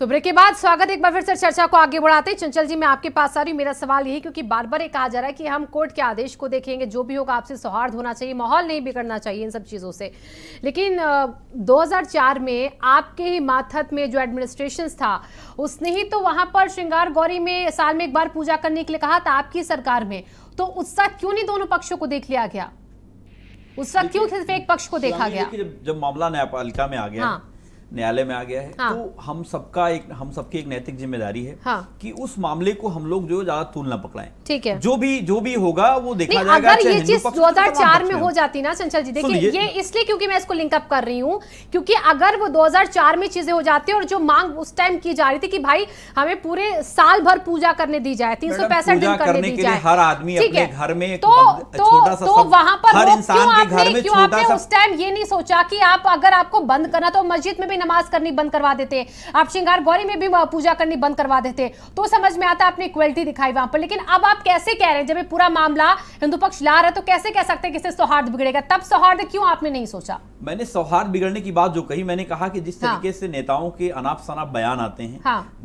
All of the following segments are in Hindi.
तो ब्रेक के बाद स्वागत एक बार फिर से चर्चा को आगे बढ़ाते हैं। चंचल जी, मैं आपके पास आ रही हूँ। मेरा सवाल यही, क्योंकि बार बार ये कहा जा रहा है कि हम कोर्ट के आदेश को देखेंगे, जो भी होगा आपसे सौहार्द होना चाहिए, माहौल नहीं बिगड़ना चाहिए इन सब चीज़ों से। लेकिन 2004 में आपके ही मातहत में जो एडमिनिस्ट्रेशन था उसने ही तो वहां पर श्रृंगार गौरी में साल में एक बार पूजा करने के लिए कहा था आपकी सरकार में। तो उस वक्त क्यों नहीं दोनों पक्षों को देख लिया गया? उस वक्त क्यों सिर्फ एक पक्ष को देखा गया? जब मामला न्यायपालिका में आ गया, न्यायालय में आ गया है, तो हम सबकी एक नैतिक जिम्मेदारी है कि उस मामले को हम लोग जो ज्यादा तूल न पकड़ाएं। ठीक है, जो भी होगा वो देखा जाएगा। अगर ये चीज 2004 में हो जाती ना चंचल जी, देखिए ये इसलिए क्योंकि मैं इसको लिंक अप कर रही हूँ, क्योंकि अगर वो 2004 में चीजें हो जाती और जो मांग उस टाइम की जा रही थी कि भाई हमें पूरे साल भर पूजा करने दी जाए, 365 दिन करने दी जाए, हर आदमी अपने घर में तो वहां पर हर इंसान के घर में आपने उस टाइम ये नहीं सोचा कि आप अगर आपको बंद करना तो मस्जिद में भी नमाज करनी बंद करवा देते, आप श्रृंगार गौरी में भी पूजा करनी बंद करवा देते, तो समझ में आता आपने इक्वलिटी दिखाई वहां पर। लेकिन अब आप कैसे कह रहे हैं, जब ये पूरा मामला हिंदू पक्ष ला रहा है, तो कैसे कह सकते हैं कि इससे सौहार्द बिगड़ेगा? तब सौहार्द क्यों आपने नहीं सोचा? मैंने सौहार्द बिगड़ने की बात जो कही, मैंने कहा कि जिस तरीके से नेताओं के अनाप शनाप बयान आते हैं,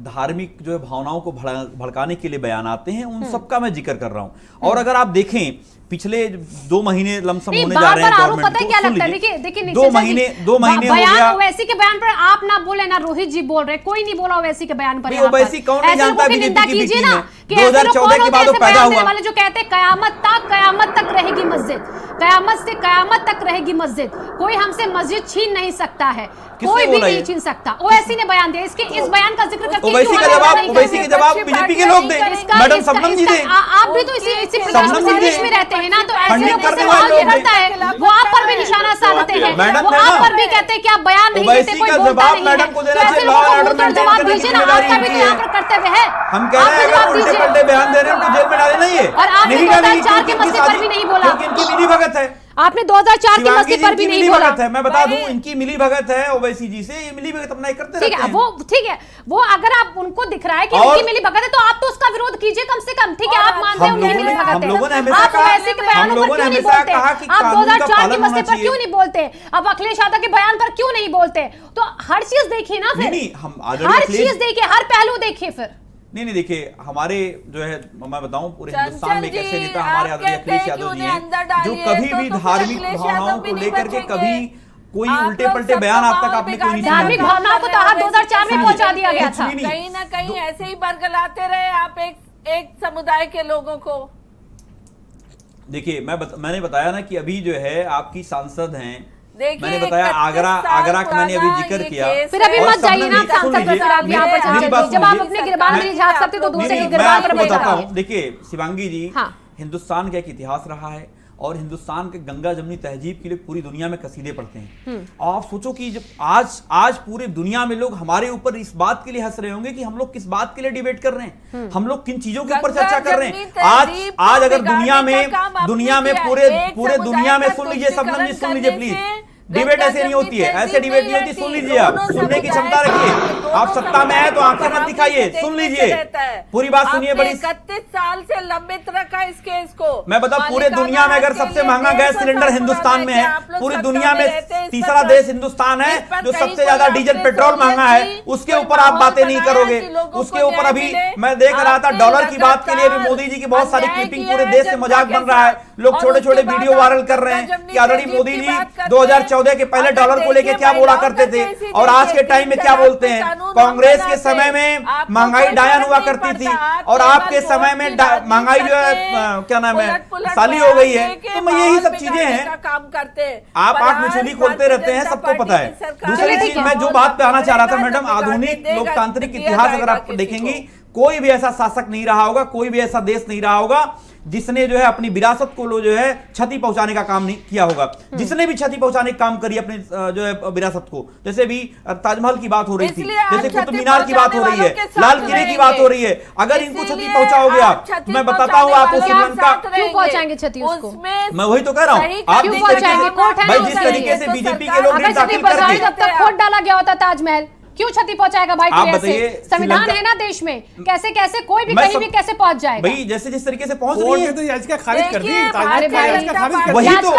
धार्मिक जो है भावनाओं को भड़काने के लिए बयान आते हैं, उन सबका मैं जिक्र कर रहा हूं। और अगर आप देखें पिछले 2 महीने लमसम होने जा रहे हैं गवर्नमेंट को, क्या लगता है? देखिए 2 महीने हो गया। ओवैसी के बयान पर आप ना बोले ना रोहित जी बोल रहे, कोई नहीं बोला ओवैसी के बयान पर। ओवैसी कौन नहीं जानता बीजेपी की कीजिए ना कि 2014 के बाद वो पैदा हुआ वाले जो कहते हैं कयामत तक रहेगी मस्जिद, कयामत से कयामत तक रहेगी मस्जिद, कोई हमसे मस्जिद छीन नहीं सकता है, कोई भी नहीं छीन सकता। ओवैसी ने बयान दिया, इसके इस बयान का जिक्र करके ओवैसी का जवाब बीजेपी के लोग दें, मैडम शबनम जी दें। आप भी तो इसी प्रदेश में रहते हैं ना, तो ऐसे लोगों से सवाल ये करता है, वो आप पर भी निशाना साधते हैं, वो आप पर भी कहते हैं कि आप बयान नहीं देते, कोई बोलता नहीं है, तो ऐसे लोगों को जवाब दीजिए ना। आपका भी तो यहाँ पर कर्तव्य है, हम कह रहे हैं उल्टे पलटे बयान दे रहे हैं, जेल में डाले नहीं है। और आपने 2004 के मसले पर भी नहीं बोला, इनकी मिली भगत है। आपने 2004 के मसले पर भी नहीं बोला। मैं बता दूं, इनकी मिली भगत है ओवैसी जी से, ये मिली भगत अपना करते रहते हैं। ठीक है, वो अगर आप उनको दिख रहा है कि उनकी मिली भगत है, तो आप तो उसका विरोध कीजिए कम से कम। ठीक है, आप मानते हैं उनकी मिली भगत है, आप ओवैसी के बयानों पर क्यों नहीं बोलते? आप 2004 के मसले पर क्यों नहीं बोलते? आप अखिलेश यादव के बयान पर क्यों नहीं बोलते? तो हर चीज देखिए ना, फिर हर चीज देखिए, हर पहलू देखिए। फिर नहीं देखिए, हमारे जो है मैं बताऊं पूरे हिंदुस्तान में एक ऐसे नेता हमारे आदरणीय अखिलेश यादव जी हैं, जो कभी भी धार्मिक भावनाओं को लेकर के कभी कोई उल्टे पल्टे बयान आज तक आपने कोई नहीं सुना। धार्मिक भावनाओं को तो 2004 में पहुंचा दिया गया था। कहीं ना कहीं ऐसे ही बरगलाते रहे आप एक समुदाय के लोगों को। देखिए मैंने बताया ना कि अभी जो है आपकी सांसद हैं, मैंने बताया आगरा का मैंने अभी जिक्र किया। फिर अभी मत जाइए ना सांसद पर, आप यहाँ पर जब आप अपने गिरबान में झांक सकते तो दूसरे के गिरबान पर बताता हूँ। देखिए शिवांगी जी, हिंदुस्तान का एक इतिहास रहा है और हिंदुस्तान के गंगा जमनी तहजीब के लिए पूरी दुनिया में कसीदे पढ़ते हैं। आप सोचो कि जब आज पूरे दुनिया में लोग हमारे ऊपर इस बात के लिए हंस रहे होंगे कि हम लोग किस बात के लिए डिबेट कर रहे हैं, हम लोग किन चीजों के ऊपर चर्चा कर रहे हैं। आज अगर दुनिया में पूरे दुनिया में सुन लीजिए, शबनम जी सुन लीजिए प्लीज, डिबेट ऐसे नहीं होती है, ऐसे डिबेट नहीं होती। सुन लीजिए, आप सुनने की क्षमता रखिए। आप सत्ता में है तो आंखें मत दिखाइए, सुन लीजिए, पूरी बात सुनिए। बड़ी 31 साल से लंबित रखा इस केस को। मैं बता, पूरे दुनिया में अगर सबसे महंगा गैस सिलेंडर हिंदुस्तान में है, पूरी दुनिया में तीसरा देश हिंदुस्तान है जो सबसे ज्यादा डीजल पेट्रोल महंगा है, उसके ऊपर आप बातें नहीं करोगे। उसके ऊपर अभी मैं देख रहा था डॉलर की बात के लिए भी मोदी जी की बहुत सारी क्लिपिंग पूरे देश से मजाक बन रहा है, लोग छोटे छोटे वीडियो वायरल कर रहे हैं कि ऑलरेडी मोदी जी 2014 के पहले डॉलर को लेके क्या बोला करते थे और आज के टाइम में क्या बोलते हैं। कांग्रेस के समय में महंगाई डायन हुआ करती थी और आपके समय में महंगाई जो है क्या नाम है साली हो गई है। तो मैं यही सब चीजें हैं, काम करते आप आंख मिचुली खोलते रहते हैं, सबको पता है। दूसरी चीज मैं जो बात पे आना चाह रहा था मैडम, आधुनिक लोकतांत्रिक इतिहास अगर आप देखेंगी, कोई भी ऐसा शासक नहीं रहा होगा, कोई भी ऐसा देश नहीं रहा होगा जिसने जो है अपनी विरासत को जो है क्षति पहुंचाने का काम नहीं किया होगा। जिसने भी क्षति पहुंचाने का काम करी अपने जो है विरासत को, जैसे भी ताजमहल की बात हो रही थी, जैसे कुतुब मीनार की बात हो रही है, लाल किले की बात हो रही है, अगर इनको क्षति पहुंचाओगे आप, मैं बताता हूँ आपको श्रीलंका क्यों पहुंचाएंगे क्षति उसको? मैं वही तो कह रहा हूँ, आप भाई जिस तरीके से बीजेपी के लोग खोट डाला गया होता ताजमहल, क्यों क्षति पहुंचाएगा भाई? आप कैसे? बताइए, संविधान है ना देश में, कैसे कैसे कोई भी कहीं भी कैसे पहुंच जाएगा? भाई जैसे जिस तरीके से पहुंच कोर्ट रही ने है, तो याचिका खारिज कर दी, अरे भाई, वही तो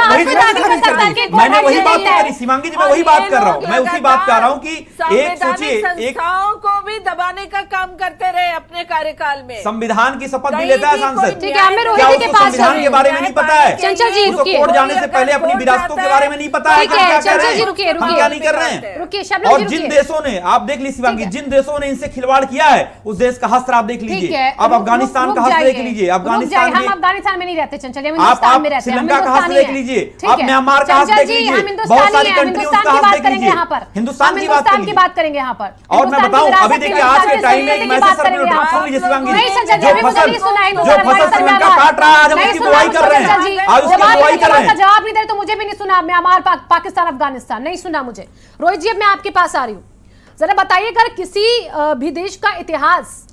मैंने वही बात तो करी शिवांगी जी, मैं वही बात कर रहा हूँ, मैं उसी बात कर रहा हूँ कि एक सोचिए, एक संस्थाओं को भी दबाने का काम करते रहे अपने कार्यकाल में। संविधान की शपथ भी लेता है सांसद, ठीक है, मैं रोहित क्या जी के उसको पास संविधान के बारे में नहीं पता है? चंचल जी उसको रुकिए, कोर्ट जाने से पहले अपनी विरासतों के बारे में नहीं पता है? ठीक है, क्या कर चंचल रहे जी हैं? रुकिए, हम क्या नहीं कर रहे हैं? रुकिए शबनम और जी जिन रुकिए। देशों ने, आप देख ली शिवांगी, जिन देशों ने इनसे खिलवाड़ किया है उस देश का हस्त्र आप देख लीजिए। अब अफगानिस्तान का हस्त्र देख लीजिए, अफगानिस्तान हम अफगानिस्तान में नहीं रहते चंचल, हम आप हिंदुस्तान में रहते हैं, श्रीलंका का हस्त्र देख लीजिए, आप म्यांमार का हस्त्र देख लीजिए, बहुत सारी कंट्रियों का हस्त्र देख लीजिए। हिंदुस्तान की बात करेंगे यहाँ पर। और मैं बताऊं, अभी देखिए आज के टाइम में मैसेज सर्कुलेट हुआ, सुन लीजिए शिवांगी जी, जो फसल श्रीलंका काट रहा है आज हम उसकी बुआई कर रहे हैं, आज उसकी बुआई कर रहे हैं। जवाब नहीं दे तो मुझे भी नहीं सुना, म्यांमार पाकिस्तान अफगानिस्तान नहीं सुना मुझे। रोहित जी अब मैं आपके पास आ रही हूँ, जरा बताइए अगर किसी भी देश का इतिहास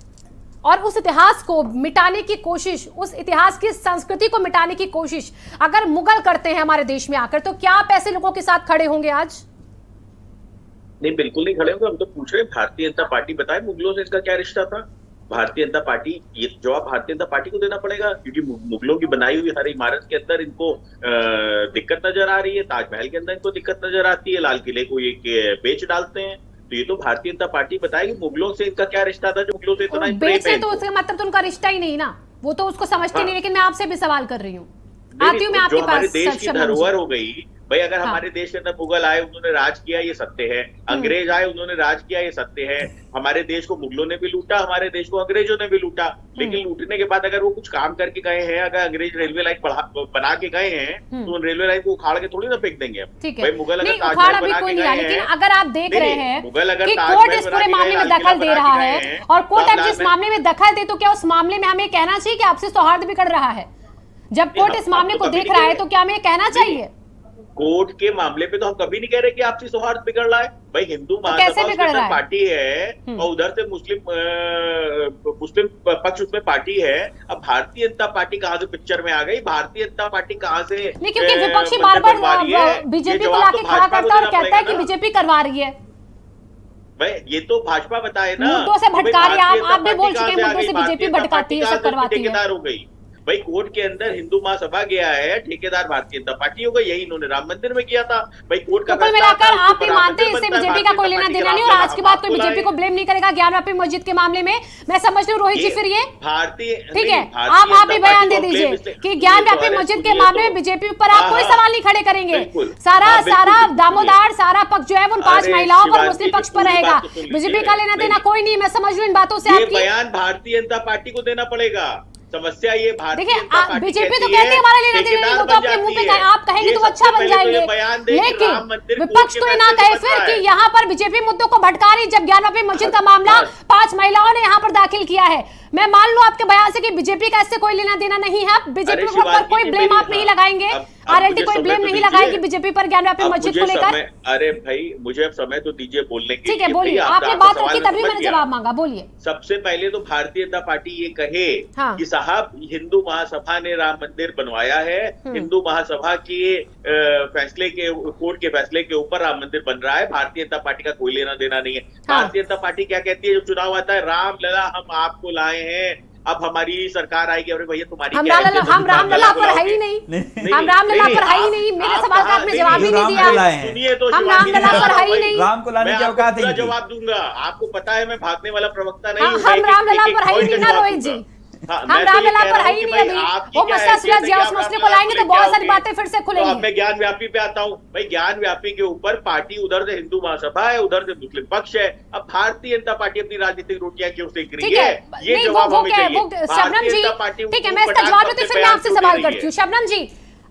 और उस इतिहास को मिटाने की कोशिश, उस इतिहास की संस्कृति को मिटाने की कोशिश अगर मुगल करते हैं हमारे देश में आकर, तो क्या आप ऐसे लोगों के साथ खड़े होंगे आज? नहीं, बिल्कुल नहीं खड़े होंगे। हम तो पूछ रहे हैं भारतीय जनता पार्टी बताए मुगलों से इसका क्या रिश्ता था? भारतीय जनता पार्टी, ये जवाब भारतीय जनता पार्टी को देना पड़ेगा, क्योंकि मुगलों की बनाई हुई हर इमारत के अंदर इनको दिक्कत नजर आ रही है, ताजमहल के अंदर इनको दिक्कत नजर आती है, लाल किले को ये बेच डालते हैं। तो ये तो भारतीय जनता पार्टी बताएगी मुगलों से इनका क्या रिश्ता था जो मुगलों से इतना बेच है, तो उसका मतलब तो उनका रिश्ता ही नहीं ना, वो तो उसको समझते नहीं। लेकिन मैं आपसे भी सवाल कर रही हूँ, आती हूँ मैं आपके पास। हमारे देश की धरोहर हो गई भाई, अगर हाँ। हमारे देश के अंदर मुगल आए, उन्होंने राज किया, ये सत्य है। अंग्रेज आए, उन्होंने राज किया, ये सत्य है। हमारे देश को मुगलों ने भी लूटा, हमारे देश को अंग्रेजों ने भी लूटा। लेकिन लूटने के बाद अगर वो कुछ काम करके गए हैं, अगर अंग्रेज रेलवे लाइन बना के गए हैं, तो उन रेलवे लाइन को उखाड़ के थोड़ी ना फेंक देंगे। ठीक है, भाई मुगल अगर उखाड़ ताजमहल अभी बना कोई के नहीं आया, गए लेकिन हैं, अगर आप देख रहे हैं मुगल अगर कि ताजमहल कोर्ट इस पूरे बना के मामले में गए, दखल दे लाल रहा किला है, बना के गए और कोर्ट हैं, अब जिस मामले में दखल दे, तो क्या उस मामले में हमें कहना चाहिए कि आपसी सौहार्द बिगड़ रहा है? जब कोर्ट इस मामले को देख रहा है तो क्या हमें कहना चाहिए? कोर्ट के मामले पे तो हम कभी नहीं कह रहे कि आपसी सौहार्द बिगड़ रहा है। भाई हिंदू कैसे बिगड़ रहा है? पार्टी है और उधर से मुस्लिम पक्ष उसमें पार्टी है। अब भारतीय जनता पार्टी कहाँ से पिक्चर में आ गई? भारतीय जनता पार्टी कहाँ से? नहीं, क्योंकि विपक्षी बार बार बीजेपी को लाके खड़ा करता है और कहता है कि बीजेपी करवा रही है। भाई ये तो भाजपा बताए ना, मुद्दों से भटका रही है। आप भी बोल चुके हैं मुद्दों से बीजेपी भटकाती है, सब करवाती है। ठेकेदार हो गई भाई, कोर्ट के अंदर हिंदू महासभा गया है, ठेकेदार भारतीय जनता पार्टी हो गई। यही इन्होंने राम मंदिर में किया था भाई। कोर्ट का कुल मिलाकर आप भी मानते हैं इससे बीजेपी का कोई लेना देना नहीं, और आज के बाद कोई बीजेपी को ब्लेम नहीं करेगा ज्ञानवापी मस्जिद के मामले में। मैं समझ रही हूँ रोहित जी, फिर ये भारतीय ठीक है, आप भी बयान दे दीजिए कि ज्ञानव्यापी मस्जिद के मामले में बीजेपी पर आप कोई सवाल नहीं खड़े करेंगे। सारा दामोदार सारा पक्ष जो है वो 5 महिलाओं पर मुस्लिम पक्ष पर रहेगा। बीजेपी का लेना देना कोई नहीं। मैं समझ रही हूँ इन बातों से आपकी। बयान भारतीय जनता पार्टी को देना पड़ेगा। समस्या ये भारतीय देखिए, बीजेपी तो कहते हैं हमारा लेना देना नहीं, वो तो अपने मुंह पे आप कहेंगे तो अच्छा बन जाएंगे, लेकिन विपक्ष तो ये ना कहे फिर कि यहाँ पर बीजेपी मुद्दों को भटका रही। जब ज्ञानवापी मस्जिद का मामला 5 महिलाओं ने यहाँ पर दाखिल किया है, मैं मान लूं आपके बयान से कि बीजेपी का इससे कोई लेना देना नहीं है, बीजेपी पर कोई ब्लेम आप नहीं लगाएंगे, आरएलटी कोई ब्लेम नहीं लगाएगी बीजेपी पर ज्ञानव्यापी मस्जिद को लेकर। अरे भाई मुझे अब समय तो दीजिए बोलने के लिए। ठीक है, बोलिए, आपने बात रखी तभी मैंने जवाब मांगा, बोलिए। सबसे पहले तो भारतीय जनता पार्टी ये कहे कि साहब हिंदू महासभा ने राम मंदिर बनवाया है, हिंदू महासभा के फैसले के, कोर्ट के फैसले के ऊपर राम मंदिर बन रहा है, भारतीय जनता पार्टी का कोई लेना देना नहीं है। भारतीय जनता पार्टी क्या कहती है, जब चुनाव आता है, राम लला हम आपको लाए हैं, अब हमारी सरकार आएगी। अरे भैया तुम्हारी हम रामलला पर है ही नहीं, हम रामलला पर है ही नहीं। मेरे सवाल का आपने जवाब ही नहीं दिया। सुनिए तो, हम रामलला पर है ही नहीं। राम को लाने की औकात है। जवाब दूंगा, आपको पता है मैं भागने वाला प्रवक्ता नहीं हूँ। हम रामलला पर है ही नहीं ना रोहित जी, हम रामलला पर है ही नहीं। अभी वो मसला सुलझ गया, उस मसले को लाएंगे तो बहुत सारी बातें फिर से खुलेंगी। अब मैं ज्ञान व्यापी पे आता हूँ भाई। ज्ञान व्यापी के ऊपर पार्टी उधर से हिंदू महासभा है, उधर से मुस्लिम पक्ष है। अब भारतीय जनता पार्टी अपनी राजनीतिक रोटियां क्यों सेक रही है? ये जवाब हमें चाहिए। शबनम जी, ठीक है, मैं इसका जवाब देती हूँ, फिर मैं आपसे सवाल करती हूँ। शबनम जी,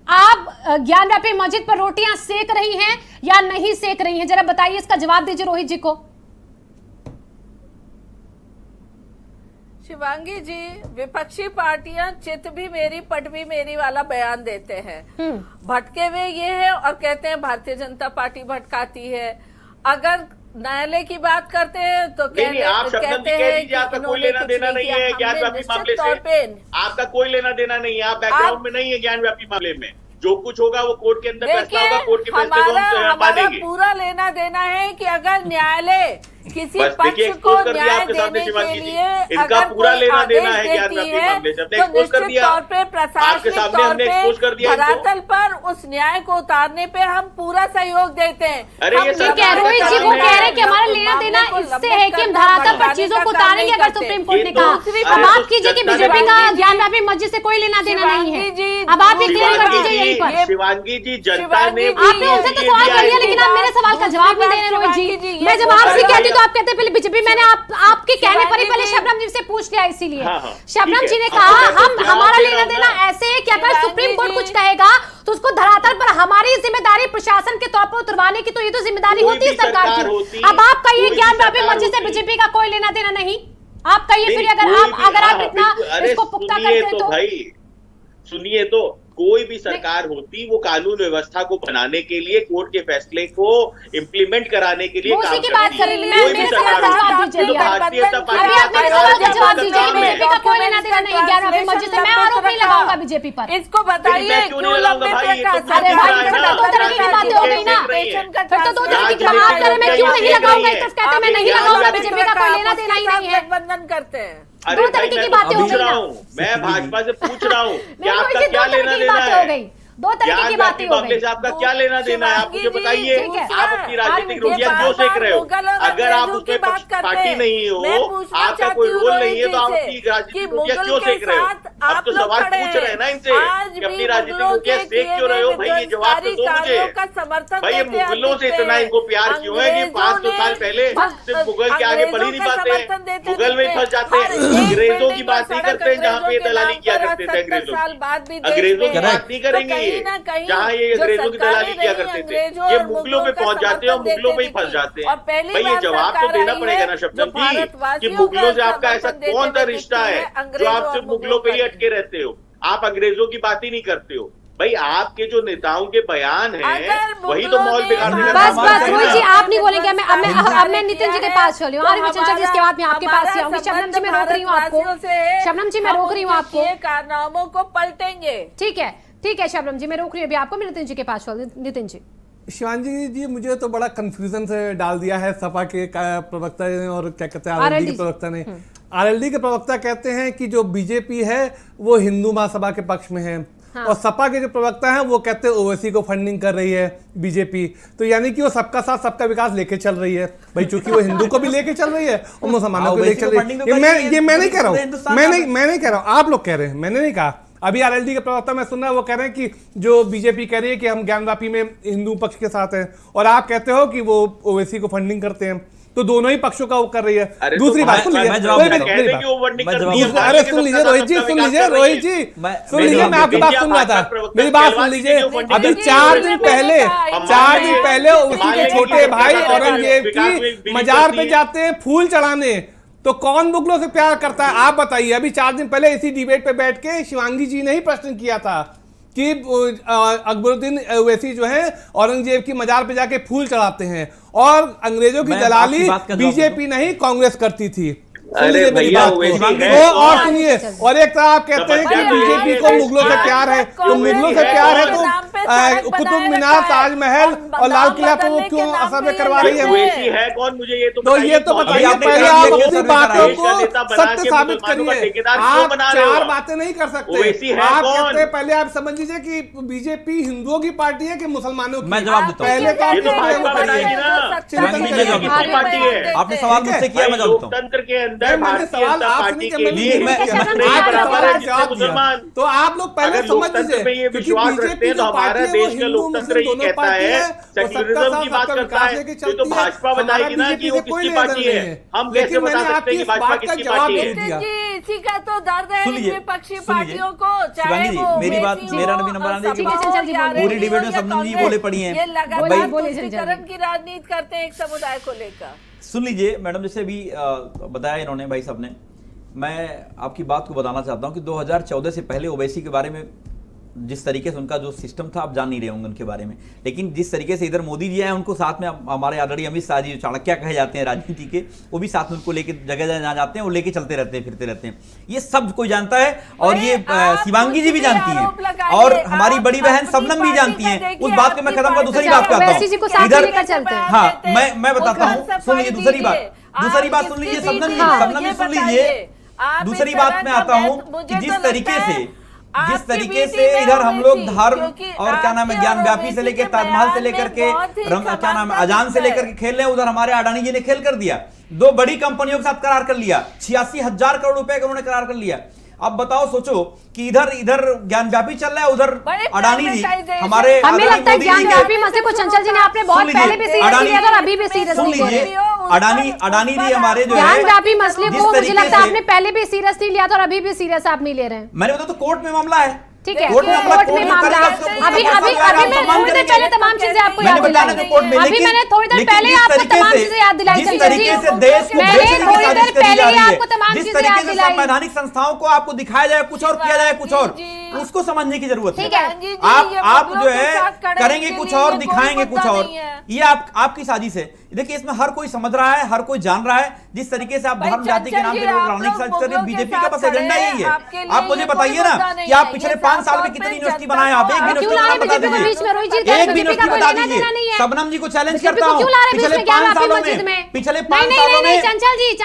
आप ज्ञानव्यापी मस्जिद पर रोटियां सेक रही हैं या नहीं सेक रही हैं, जरा बताइए, इसका जवाब दीजिए रोहित जी को। शिवांगी जी, विपक्षी पार्टियां चित भी मेरी पट भी मेरी वाला बयान देते हैं। भटके हुए ये है और कहते हैं भारतीय जनता पार्टी भटकाती है। अगर न्यायालय की बात करते हैं तो कहते हैं कि आपका कोई लेना देना नहीं है ज्ञानव्यापी मामले से। आपका कोई लेना देना नहीं है, आप बैकग्राउंड में नहीं है ज्ञानव्यापी मामले में। जो कुछ होगा वो कोर्ट के अंदर फैसला होगा, कोर्ट के फैसले को हम हमारा मानेंगे। पूरा लेना देना है कि अगर न्यायालय किसी बस पक्ष देखिए, को एक्सपोज कर दिया न्याय आपके सामने देने शिवाजी के जी। लिए इनका अगर पूरा कोई लेना देना आदेश है ज्ञान देती व्यापी है मामले से, हमने तो एक्सपोज कर निश्चित दिया, तौर पे आपके प्रशासनिक सामने तौर हमने पे एक्सपोज कर दिया इनको। धरातल पर उस न्याय को उतारने पे हम पूरा सहयोग देते हैं। अरे ये हम सरकार ठीक है, का रोहित जी काम वो है। कह रहे हैं कि हमारा लेना देना इससे है कि हम धरातल पर चीजों को उतारेंगे अगर सुप्रीम कोर्ट ने कहा। अब आप कीजिए कि बीजेपी का ज्ञान व्यापी मस्जिद से कोई लेना देना नहीं है। अब आप ये क्लियर कर दीजिए यहीं पर। शिवांगी जी, जनता ने आपने उनसे तो सवाल कर लिया, लेकिन आप मेरे सवाल का जवाब नहीं दे रहे रोहित जी। मैं जब आपसे कहती हूँ तो आप कहते हैं पहले बीजेपी। मैंने आपके कहने पर ही पहले शबनम जी से पूछ लिया, इसीलिए शबनम जी ने कहा हम हमारा लेना देना ऐसे है कि अगर सुप्रीम कोर्ट कुछ कहेगा तो उसको धरातल पर हमारी जिम्मेदारी प्रशासन के तौर पर उतरवाने की, तो ये तो जिम्मेदारी होती है सरकार की। अब आप कहिए ज्ञान व्यापी मस्जिद से बीजेपी का कोई लेना देना नहीं। आप कहिए फिर अगर आप इतना इसको पुख्ता करते हैं तो। भाई सुनिए, तो कोई भी सरकार होती वो कानून व्यवस्था को बनाने के लिए, कोर्ट के फैसले को इम्प्लीमेंट कराने के लिए काम की बात कर रही कोई भी सरकार होती। तो भारतीय जनता पार्टी अभी आप मेरे सवाल का जवाब दीजिए। बीजेपी का कोई लेना देना नहीं ज्ञान व्यापी मस्जिद से। मैं आरोप नहीं लगाऊंगा बीजेपी पर। इसको बताइए क्यों नहीं लगाऊंगा भाई? ये तो अरे भाई फिर तो दो तरह की बातें हो गई ना। फिर तो दो तरह की बात करें, मैं क्यों नहीं लगाऊंगा? एक तरफ कहते हैं मैं नहीं लगाऊंगा, बीजेपी का कोई लेना देना ही नहीं है। गठबंधन करते हैं। अरे तरीके की बातें हो पूछ गई रहा ना। हूँ, मैं भाजपा से पूछ रहा हूँ कि नहीं, आपका रोहित जी, क्या दो तरह लेना की देना बातें हो है? गई। दो तरीके की बातें हो मामले गई। से आपका क्या लेना देना है? आप मुझे बताइए। ठीक है। आप अपनी राजनीतिक ये रोटियां क्यों बार-बार सेक रहे हो? मुगल और अगर आप अंग्रेजों उसमें की बात करते पार्टी हैं। नहीं हो, मैं पूछना आपका कोई चाहती हूँ रोल नहीं है, तो आप रोहित अपनी जी से राजनीतिक कि रोटियां क्यों मुगल सेक रहे हो? के साथ अब आप तो लोग सवाल खड़े पूछ रहे हैं ना इनसे आज कि भी अपनी राजनीतिक मुगलों रोटियां के सेक क्यों रहे हो? भाई ये जवाब तो दो मुझे। का समर्थन भाई ये देते हैं, मुगलों से दिखते इतना हैं। इनको प्यार क्यों है कि 500 साल पहले सिर्फ मुगल के आगे बढ़ ही नहीं पाते, मुगल में फंस जाते हैं। अंग्रेजों की बात नहीं करते हैं जहाँ पे ये दलाली किया करते थे अंग्रेजों की। अंग्रेजों की बात नहीं करेंगे ये, जहाँ ये अंग्रेजों की दलाली किया करते थे। ये मुगलों पे पहुंच जाते हैं और मुगलों में ही फंस जाते हैं। भाई ये जवाब तो देना पड़ेगा ना शबनम जी कि मुगलों से आपका ऐसा कौन सा रिश्ता है जो आप सिर्फ मुगलों पे ही अटके रहते हो? आप अंग्रेजों की बात ही नहीं करते हो। भाई आपके जो नेताओं के बयान हैं वही तो माहौल बिगाड़ने का बस काम बस करते हैं रोहित ना। जी आप नहीं बोलेंगे। अब मैं नितिन जी के पास चली हूँ। आरिफ चंचल जी, इसके बाद मैं आपके पास ही आऊंगी। शबनम जी मैं रोक रही हूँ आपको। शबनम जी मैं रोक रही हूँ आपको। कारनामों को पलटेंगे। ठीक है शबनम जी मैं रोक रही हूँ अभी आपको। मैं नितिन जी के पास चल। नितिन जी, शिवांगी जी मुझे तो बड़ा कंफ्यूजन से डाल दिया है सपा के प्रवक्ता ने और क्या कहते हैं आरएलडी के प्रवक्ता ने। आरएलडी के प्रवक्ता कहते हैं कि जो बीजेपी है वो हिंदू महासभा के पक्ष में है। हाँ। और सपा के जो प्रवक्ता हैं वो कहते हैं ओवैसी को फंडिंग कर रही है बीजेपी। तो यानी कि वो सबका साथ सबका विकास लेके चल रही है भाई, चूंकि वो हिंदू को भी लेके चल रही है और मुसलमानों को लेके चल रही है। मैं नहीं कह रहा हूँ, मैं नहीं कह रहा हूँ, आप लोग कह रहे हैं, मैंने नहीं कहा। अभी आरएलडी के प्रवक्ता मैं सुन रहा है वो कह रहे हैं कि जो बीजेपी कह रही है कि हम ज्ञानवापी में हिंदू पक्ष के साथ हैं और आप कहते हो कि वो ओवैसी को फंडिंग करते हैं। तो दोनों ही पक्षों का वो कर रही है। दूसरी बात सुन लीजिए, अरे सुन लीजिए रोहित जी, सुन लीजिए रोहित जी, सुन लीजिए, मैं आपकी बात सुन रहा था, मेरी बात सुन लीजिए। अभी 4 दिन पहले उसी के छोटे भाई औरंगजेब की मजार पे जाते हैं फूल चढ़ाने, तो कौन मुगलों से प्यार करता है आप बताइए। अभी 4 दिन पहले इसी डिबेट पे बैठ के शिवांगी जी ने ही प्रश्न किया था कि अकबरुद्दीन ओवैसी जो है औरंगजेब की मजार पे जाके फूल चढ़ाते हैं और अंग्रेजों की दलाली बीजेपी नहीं कांग्रेस करती थी। अरे भैया और सुनिए, और एक तरह आप कहते हैं कि बीजेपी को मुगलों से प्यार है, तो मुगलों से प्यार है तो कुतुब मीनार, ताजमहल और लाल किला तो वो क्यों असर में करवा रही है कौन? मुझे ये तो बताइए पहले आप अपनी बातों को सत्य साबित करिए। आप 4 बातें नहीं कर सकते। आप कहते हैं पहले आप समझ लीजिए कि बीजेपी हिंदुओं की पार्टी है कि मुसलमानों की। मैं जवाब देता हूं। पहले पार्टी है। आपने सवाल मुझसे किया, मैं जवाब देता हूं। लोकतंत्र के अंदर मैंने सवाल आपसे के लिए मुसलमान, तो आप लोग पहले समझ लीजिए क्योंकि बीजेपी जो हमारा देश का लोकतंत्र ये कहता है, सेक्युलरिज्म की बात करता है, तो भाजपा बताएगी ना कि वो किसकी पार्टी है। हम कैसे बता सकते हैं कि भाजपा किसकी पार्टी है? इसी का तो दर्द है विपक्षी पार्टियों को। शिवांगी जी मेरी बात, मेरा नबी नंबर आने की पूरी डिबेट में शबनम जी बोले पड़ी है, ये लगातार तुष्टीकरण की राजनीति करते हैं एक समुदाय को लेकर। सुन लीजिए मैडम, जैसे अभी बताया इन्होंने भाई साहब ने, मैं आपकी बात को बताना चाहता हूं कि 2014 से पहले ओवैसी के बारे में जिस तरीके से उनका जो सिस्टम था आप जान नहीं रहे होंगे उनके बारे में, लेकिन जिस तरीके से इधर मोदी जी आए उनको साथ में हमारे ऑलरेडी अमित शाह जी चाणक्य कहे जाते हैं राजनीति के, वो भी साथ में उनको लेके जगह जगह जाते हैं, वो लेके चलते रहते हैं, फिरते रहते हैं। ये सब कोई जानता है और ये शिवांगी जी भी जानती हैं और हमारी बड़ी बहन शबनम भी जानती हैं। उस बात को मैं खत्म कर दूसरी बात पे आता हूँ इधर। हाँ मैं बताता हूँ, सुन लीजिए दूसरी बात सुन लीजिए शबनम जी सुन लीजिए। दूसरी बात में आता हूँ कि जिस तरीके से इधर हम लोग धर्म और क्या नाम है ज्ञान व्यापी से लेकर ताजमहल से लेकर के क्या नाम है अजान से लेकर के खेल रहे हैं, उधर हमारे अडानी जी ने खेल कर दिया, 2 बड़ी कंपनियों के साथ करार कर लिया, 86,000 करोड़ रुपए का उन्होंने करार कर लिया। अब बताओ सोचो कि इधर ज्ञान व्यापी चल रहा है, उधर अडानी जी हमारे, हमें लगता है ज्ञान व्यापी मसले को चंचल जी ने आपने बहुत पहले भी सीरियस लिया था और अभी भी सीरियस लीजिए। अडानी जी हमारे जो ज्ञान व्यापी मसले को मुझे लगता है आपने पहले भी सीरियस नहीं लिया था और अभी भी सीरियस आप नहीं ले रहे हैं। मैंने बताया तो कोर्ट में मामला है, ठीक है, कोर्ट में मामला अभी मैं थोड़ी देर पहले तमाम चीजें आपको याद दिलाई, अभी मैंने थोड़ी देर पहले आपको तमाम चीजें याद दिलाई, जिस तरीके से देश को मैंने थोड़ी देर पहले ही आपको तमाम जिस चीजें तरीके याद से दिलाई। संवैधानिक संस्थाओं को आपको दिखाया जाए कुछ और किया जाए कुछ और, उसको समझने की जरूरत है। ठीक है, आप जो है करेंगे कुछ और दिखाएंगे कुछ और, ये आपकी साजिश है। देखिए इसमें हर कोई समझ रहा है, हर कोई जान रहा है, जिस तरीके से आप धर्म जाति के नाम पे लोग राजनीतिक साजिश कर रहे हैं, बीजेपी का बस एजेंडा यही है। आप मुझे बताइए ना कि आप पिछले 5 साल में कितनी यूनिवर्सिटी बनाए, आप एक भी यूनिवर्सिटी बता दीजिए, एक भी यूनिवर्सिटी बता दीजिए। शबनम जी को चैलेंज करता हूँ, पिछले 5 सालों में, पिछले 5 सालों में,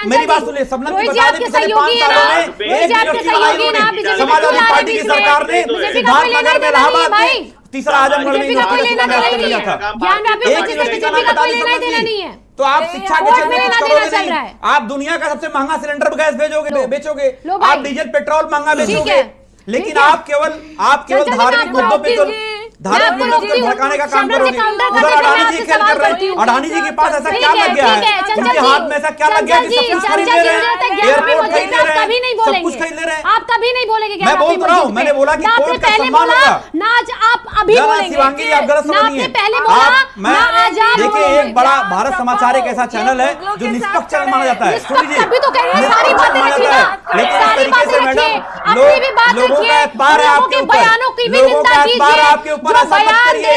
मेरी बात सुनिए, शबनम जी बता दें पिछले 5 सालों में एक यूनिवर्सिटी बनाई उन्होंने, समाजवादी पार्टी की सरकार ने सिद्धार्थनगर में इलाहाबाद तीसरा आजमगढ़ में यूनिवर्सिटी का नाम कर दिया था। एक यूनिवर्सिटी का नाम बता दीजिए। तो आप शिक्षा के क्षेत्र में कुछ करोगे नहीं, आप दुनिया का सबसे महंगा सिलेंडर गैस बेचोगे, आप डीजल पेट्रोल महंगा बेचोगे, लेकिन आप केवल धार्मिक मुद्दों पे तो धार्मिक मुद्दों को भड़काने का काम करोगे। उधर अडानी जी खेल कर रहे हैं, अडानी जी के पास ऐसा क्या लग गया है, उनके हाथ में ऐसा क्या लग गया कि सब कुछ खरीद ले रहे हैं, एयरपोर्ट खरीद ले रहे हैं, सब कुछ खरीद ले रहे हैं। आप कभी नहीं बोलेंगे, मैं बोल रहा हूँ, मैंने बोला कि कोर्ट का सम्मान होगा ना, आज आप अभी बोलेंगे, शिवांगी जी आप गलत समझिए। देखिए एक बड़ा भारत समाचार एक ऐसा चैनल है जो निष्पक्ष चैनल माना जाता है, सुन लीजिए, निष्पक्ष माना जाता है, लेकिन इस तरीके से मैडम लोगों का एतबार है आपके ऊपर, लोगों का एतबार आपके ऊपर, ऐसा मत करिए।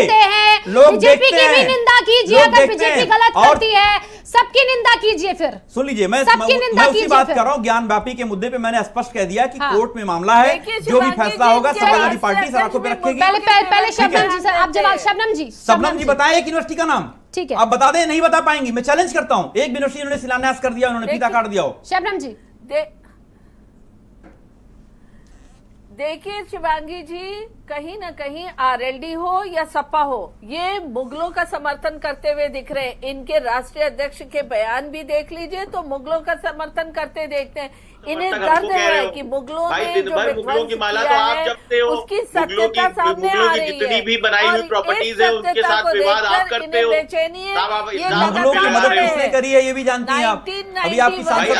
लोग बीजेपी की भी निंदा कीजिए, अगर बीजेपी गलत करती है सबकी निंदा कीजिए। फिर सुन लीजिए, मैं उसी बात कर रहा हूँ, ज्ञान व्यापी के मुद्दे पे मैंने स्पष्ट कह दिया कि कोर्ट में मामला है, जो भी फैसला होगा समाजवादी पार्टी सड़कों पे रखेगी। पहले शबनम जी सर, आप जवाब शबनम जी बताएं एक यूनिवर्सिटी का नाम, ठीक है, आप बता दें, नहीं बता पाएंगी, मैं चैलेंज करता हूं, एक यूनिवर्सिटी उन्होंने शिलान्यास कर दिया, उन्होंने फीता काट दिया हो। शबनम जी देखिए शिवांगी जी, कहीं ना कहीं आरएलडी हो या सपा हो, ये मुगलों का समर्थन करते हुए दिख रहे हैं। इनके राष्ट्रीय अध्यक्ष के बयान भी देख लीजिए तो मुगलों का समर्थन करते देखते हैं। इन्हें दर्द है कि मुगलों ने जो मुगलों की माला तो आप जपते हो, उसकी सत्यता सामने आ रही है, जितनी भी बनाई हुई प्रॉपर्टीज है उसके साथ विवाद आप करते हो। बेचैनी है, मुगलों की मदद किसने करी है ये भी जानती हैं आप, अभी आपकी सांसद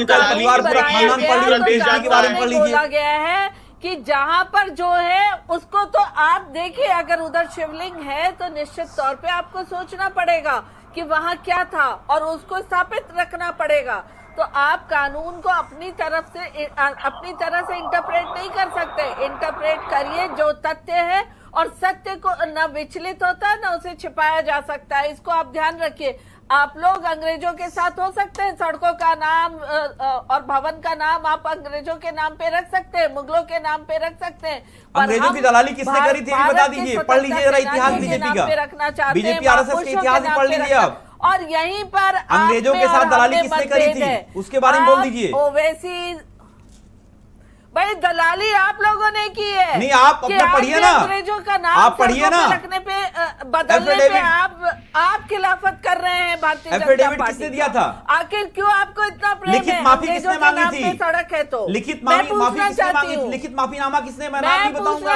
परिवार पूरा खानदान पढ़ लीजिए, के बारे में पढ़ लीजिए। बोला गया है कि जहां पर जो है उसको तो आप देखिए, अगर उधर शिवलिंग है तो निश्चित तौर पे आपको सोचना पड़ेगा कि वहां क्या था और उसको स्थापित रखना पड़ेगा। तो आप कानून को अपनी तरह से इंटरप्रेट नहीं कर सकते। इंटरप्रेट करिए जो तथ्य है, और सत्य को न विचलित होता है न उसे छिपाया जा सकता है, इसको आप ध्यान रखिए। आप लोग अंग्रेजों के साथ हो सकते हैं, सड़कों का नाम और भवन का नाम आप अंग्रेजों के नाम पे रख सकते हैं, मुगलों के नाम पे रख सकते हैं। अंग्रेजों की दलाली किसने करी थी बता दीजिए, पढ़ लीजिए जरा इतिहास बीजेपी का, रखना चाहते बीजेपी आरएसएस के इतिहास पढ़ लीजिए आप। और यहीं पर अंग्रेजों के साथ दलाली किसने करी थी उसके बारे में बोल दीजिए। ओवैसी भाई दलाली आप लोगों ने की है। नहीं आप अपना पढ़िए ना, अंग्रेजों का नाम आप पढ़िए ना, रखने पे बदलने पे आप खिलाफत कर रहे हैं भारतीय जनता पार्टी। किसने दिया था? आखिर क्यों आपको इतना प्रेम है? लिखित माफी किसने मांगी थी? सड़क है तो लिखित माफी किसने मांगी थी? लिखित माफीनामा किसने, मैं नाम नहीं बताऊंगा,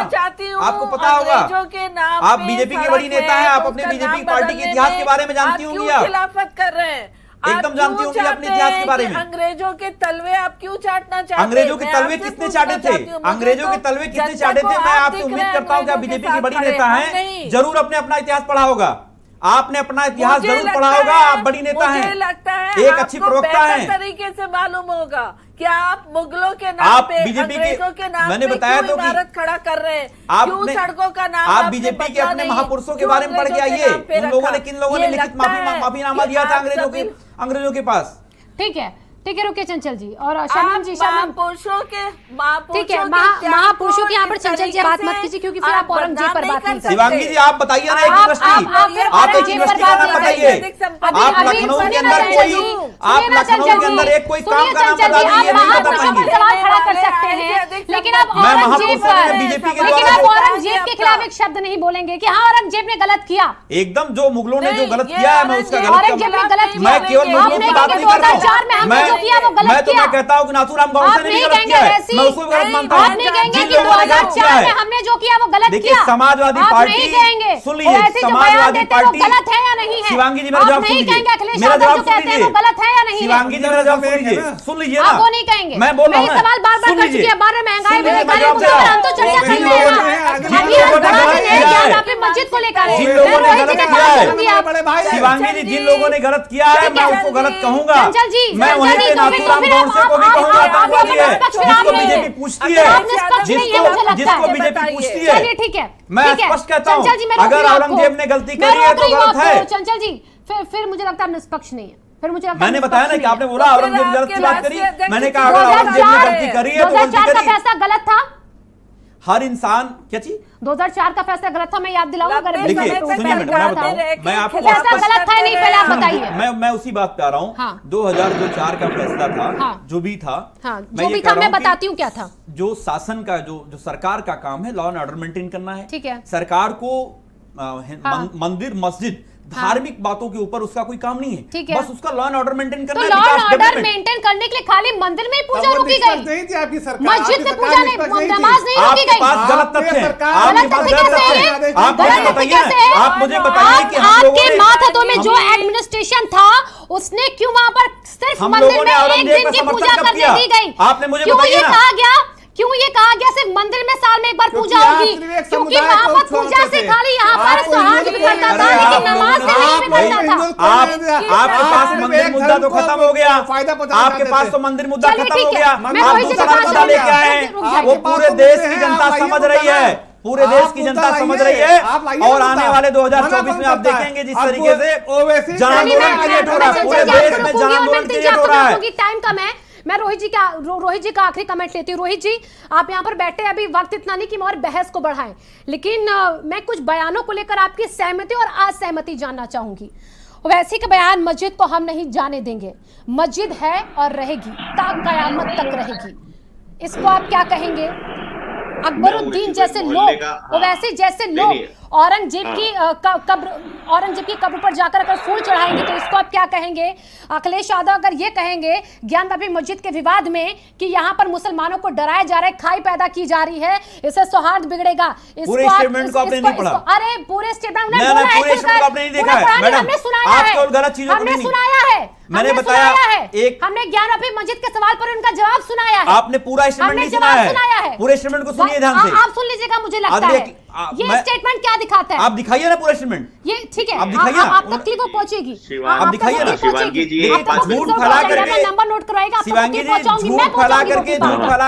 आपको पता होगा। आप बीजेपी के बड़ी नेता है, आप अपने बीजेपी पार्टी के इतिहास के बारे में जानती होंगी, आप खिलाफत कर रहे हैं, एकदम जानती होंगी अपने इतिहास के बारे में। अंग्रेजों के तलवे आप क्यों चाटना चाहते हैं? अंग्रेजों के तलवे किसने चाटे थे? अंग्रेजों के तलवे किसने चाटे थे? मैं आपसे उम्मीद करता हूं कि आप बीजेपी की बड़ी नेता हैं, जरूर अपने अपना इतिहास पढ़ा होगा, आपने अपना इतिहास जरूर पढ़ा होगा, आप बड़ी नेता हैं, लगता है एक अच्छी प्रवक्ता हैं। तरीके से मालूम होगा क्या आप मुगलों के नाम आप पे, बीजेपी अंग्रेजों के नाम मैंने पे बताया क्यों तो कि इमारत खड़ा कर रहे हैं? क्यों आपने सड़कों का नाम आप आपने बीजेपी के बदला अपने नहीं? महापुरुषों के क्यों बारे में पढ़ के अंग्रेजों आइए, नाम पे उन लोगों ने रखा? किन लोगों ने ये लिखित लगता है माफीनामा कि दिया था आप सभी अंग्रेजों के पास। ठीक है रुकिए चंचल जी और शबनम जी, शबनम महापुरुषों के ठीक है, महापुरुषों की यहाँ पर चंचल जी बात मत कीजिए क्योंकि फिर आप औरंगजेब पर बात नहीं करें। शिवांगी जी आप बताइए ना एक आप यूनिवर्सिटी का नाम बताइए। आप लखनऊ के अंदर एक कोई काम का नाम बता दीजिए, नहीं बता पाएंगे। सवाल खड़ा कर सकते हैं लेकिन आप मैं औरंगजेब महापुरुषों बीजेपी के लेकिन द्वारा आप औरंगजेब के खिलाफ एक शब्द नहीं बोलेंगे कि हाँ औरंगजेब ने गलत किया। एकदम जो मुगलों ने जो गलत ये किया है मैं उसका औरंगजेब ने गलत किया। मैं केवल मुगलों की बात नहीं कर रहा 2004 में हमने जो किया वो हूँ। गलत मैं तो किया। मैं कहता हूँ कि नाथूराम गौडसे ने भी गलत किया है, मैं उसको भी गलत मानता हूँ। आप नहीं कहेंगे जिन कि लोगों ने गलत किया 2004 में है, हमने जो किया वो गलत देखिए किया। समाजवादी आप पार्टी नहीं कहेंगे सुन लीजिए, वो ऐसे जो बयान समाजवादी देते हैं वो पार्टी गलत है या नहीं है। शिवांगी जी मेरा आप जवाब नहीं सुन कहेंगे लीजिए, अखिलेश मेरा यादव जवाब जो सुन कहते हैं वो लीजिए। गलत है या नहीं है। शिवांगी जी मेरा जवाब सुन लीजिए, सुन लीजिए ना, आप वो नहीं कहेंगे। मैं बोल रहा हूँ मैं सवाल बार बार कर चुकी है, बार बार महंगाई सुन लीजिए, बेरोजगारी मैं मुद्दे पर हम तो चर्चा कर जिन रहे लोगों ने हैं। जिन लोगों ने गलत किया है, आप मस्जिद को लेकर जिन लोगों ने गलत किया है, शिवांगी जी जिन लोगों ने गलत किया है मैं उसको गलत कहूंगा। चंचल जी, मैं वहीं पे नाथूराम गौडसे को भी कहूंगा आतंकवादी है, जिसको बीजेपी पूछती है, जिसको बीजेपी पूछती है। चलिए ठीक है, मैं ठीक है। स्पष्ट कहता हूं, चंचल जी, मैं रोक अगर रही हूं आपको। औरंगजेब ने गलती मैं करी है रोक तो रही हूं गलत आपको। है। चंचल जी फिर मुझे लगता है निष्पक्ष नहीं है। फिर मुझे लगता है मैंने बताया ना कि आपने बोला तो फिर औरंगजेब गलत की आपके बात करी, राष्ट्रीय अध्यक्ष मैंने कहा अगर औरंगजेब ने गलती करी है तो गलती 2004 का करी। फैसला गलत था। हर इंसान क्या चीज 2004 का फैसला गलत था, मैं याद दिलाऊंगा अगर देखिए, बिल्कुल देखिए तो सुनिए मैडम मैं बताऊं, मैं आपको फैसला गलत था नहीं पहले आप बताइए। मैं उसी बात पे आ रहा हूं। हाँ। 2004 का फैसला था, हाँ। जो भी था, हाँ, मैं जो ये भी कह था रहा मैं हूं कि बताती हूँ क्या था। जो शासन का जो सरकार का काम है लॉ एंड ऑर्डर मेंटेन करना है। ठीक है। सरकार को हाँ। मंदिर मस्जिद धार्मिक बातों के ऊपर उसका कोई काम नहीं है, ठीक है। बस उसका लॉ एंड ऑर्डर मेंटेन तो करना है। Law and Vikas order development. Maintain करने के लिए खाली मंदिर में ही पूजा रोकी गई, मस्जिद में पूजा नहीं, नमाज नहीं रोकी आपके गई। पास गलत तथ्य है, सरकार- आपके गलत पास तथ्य गलत कैसे तथ्य है? है। आप मुझे गलत तथ्य बताइए कैसे है? ना, आप मुझे बताइए कि हम लोगों आपके ने मातहतों में जो एडमिनिस्ट्रेशन था उसने क्यों वहां पर सिर्फ हम मंदिर लोगों में ने एक औरंगजेब दिन का की समर्थन पूजा कब करने किया? दी गई? आपने मुझे क्यों बताइए ये ना। कहा गया सिर्फ मंदिर में साल में एक बार पूजा होगी? क्योंकि वहां पर पूजा से खाली यहाँ पर सौहार्द बिखरता था लेकिन नमाज से नहीं बिखरता था। आपके पास मंदिर मुद्दा तो खत्म हो गया, आपके पास तो मंदिर मुद्दा चलिए, खत्म हो ठीक है। गया, मैं आप रोहित जी के दूसरा पास मुद्दा चली लेके आए जाऊँ। हैं। वो पूरे देश की जनता समझ रही है, पूरे देश की जनता समझ रही है। और आने वाले 2024 में आप देखेंगे जिस तरीके से जन आंदोलन क्रिएट हो रहा है, पूरे देश में जन आंदोलन क्रिएट हो रहा है। टाइम कम है, मैं रोहित जी का आखिरी कमेंट लेती हूँ। रोहित जी आप यहाँ पर बैठे, अभी वक्त इतना नहीं कि मैं और बहस को बढ़ाएं, लेकिन मैं कुछ बयानों को लेकर आपकी सहमति और असहमति जानना चाहूंगी। वैसे का बयान मस्जिद को हम नहीं जाने देंगे, मस्जिद है और रहेगी, ता कयामत तक रहेगी, इसको आप क्या कहेंगे? अकबरुद्दीन जैसे लोग, वैसे जैसे लोग औरंगजेब की कब्र पर जाकर अगर फूल चढ़ाएंगे तो इसको आप क्या कहेंगे? अखिलेश यादव अगर ये कहेंगे ज्ञानवापी मस्जिद के विवाद में कि यहाँ पर मुसलमानों को डराया जा रहा है, खाई पैदा की जा रही है, इससे सौहार्द बिगड़ेगा, पूरे स्टेटमेंट को आपने नहीं पढ़ा? अरे पूरे स्टेटमेंट पूरे स्टेटमेंट को आपने नहीं देखा है मैडम, हमने सुनाया आप है, केवल गलत चीजों को हमने नहीं, सुनाया है, मैंने बताया एक, हमने ज्ञानवापी मस्जिद के सवाल पर उनका जवाब सुनाया है। आपने पूरा स्टेटमेंट नहीं सुनाया है, पूरे स्टेटमेंट को सुनिए ध्यान से। आप सुन लीजिएगा, मुझे लगता है ये स्टेटमेंट क्या दिखाता है। आप दिखाइए ना पूरा स्टेटमेंट, ये ठीक है, आप दिखाइए ना, आप तक को पहुंचेगी, आप दिखाइए ना। शिवांगी जी झूठ फैला करके, नंबर नोट कराएगा, शिवांगी जी झूठ फैला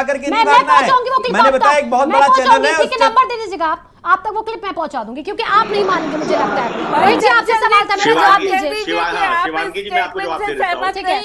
करके नहीं भागना है। मैंने बताया एक बहुत बड़ा चैनल है, उसके नंबर दे दीजिएगा आप तक वो क्लिप मैं पहुंचा दूंगी, क्योंकि आप नहीं मानेंगे मुझे लगता है। रोहित जी आपसे सवाल था, मेरा जवाब दीजिए। शिवांगी जी मैं आपको जवाब दे देता हूं। ठीक है,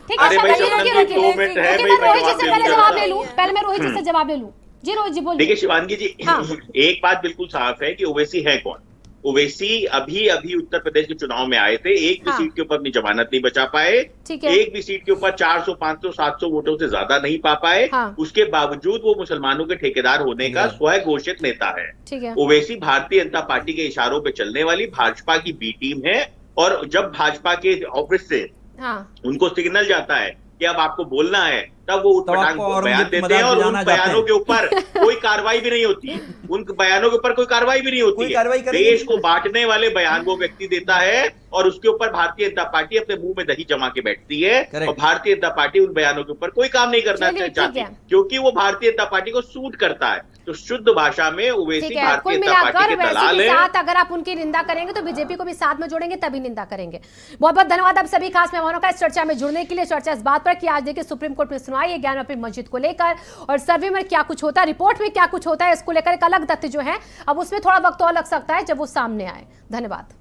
ठीक अरे भाई, है, शबनम जी 2 मिनट है भाई, मैं रोहित जी से मैं पहले जवाब जवाब दे ले लूं, पहले मैं रोहित जी से जवाब ले लूं। जी रोहित जी बोलिए। देखिए शिवांगी जी, हाँ। एक बात बिल्कुल साफ है कि ओवैसी है कौन। ओवैसी अभी उत्तर प्रदेश के चुनाव में आए थे, एक भी हाँ। सीट के ऊपर अपनी जमानत नहीं बचा पाए, ठीक है। एक भी सीट के ऊपर 400, 500, 700 वोटों से ज्यादा नहीं पा पाए। हाँ। उसके बावजूद वो मुसलमानों के ठेकेदार होने का स्वयं घोषित नेता है। ठीक है। ओवैसी भारतीय जनता पार्टी के इशारों पर चलने वाली भाजपा की बी टीम है, और जब भाजपा के ऑफिस से हाँ। उनको सिग्नल जाता है कि अब आपको बोलना है, तब वो उठपटांग आपको बयान देते हैं, और उन बयानों के ऊपर कोई कार्रवाई भी नहीं होती, उन बयानों के ऊपर कोई कार्रवाई भी नहीं होती है। देश को बांटने वाले बयान वो व्यक्ति देता है, और उसके ऊपर भारतीय जनता पार्टी अपने मुंह में दही जमा के बैठती है, और भारतीय जनता पार्टी उन बयानों के ऊपर कोई काम नहीं करना चाहती, क्योंकि वो भारतीय जनता पार्टी को सूट करता है। तो शुद्ध भाषा में ओवैसी ठीक है, भारतीय कुल जनता पार्टी मिलाकर के दलाल वैसी के हैं। साथ अगर आप उनकी निंदा करेंगे तो बीजेपी को भी साथ में जोड़ेंगे, तभी निंदा करेंगे। बहुत बहुत धन्यवाद आप सभी खास मेहमानों का इस चर्चा में जुड़ने के लिए। चर्चा इस बात पर कि आज देखिए सुप्रीम कोर्ट में सुनवाई है ज्ञानवापी मस्जिद को लेकर, और सर्वे में क्या कुछ होता है, रिपोर्ट में क्या कुछ होता है, इसको लेकर एक अलग तथ्य जो है अब उसमें थोड़ा वक्त और लग सकता है जब वो सामने आए। धन्यवाद।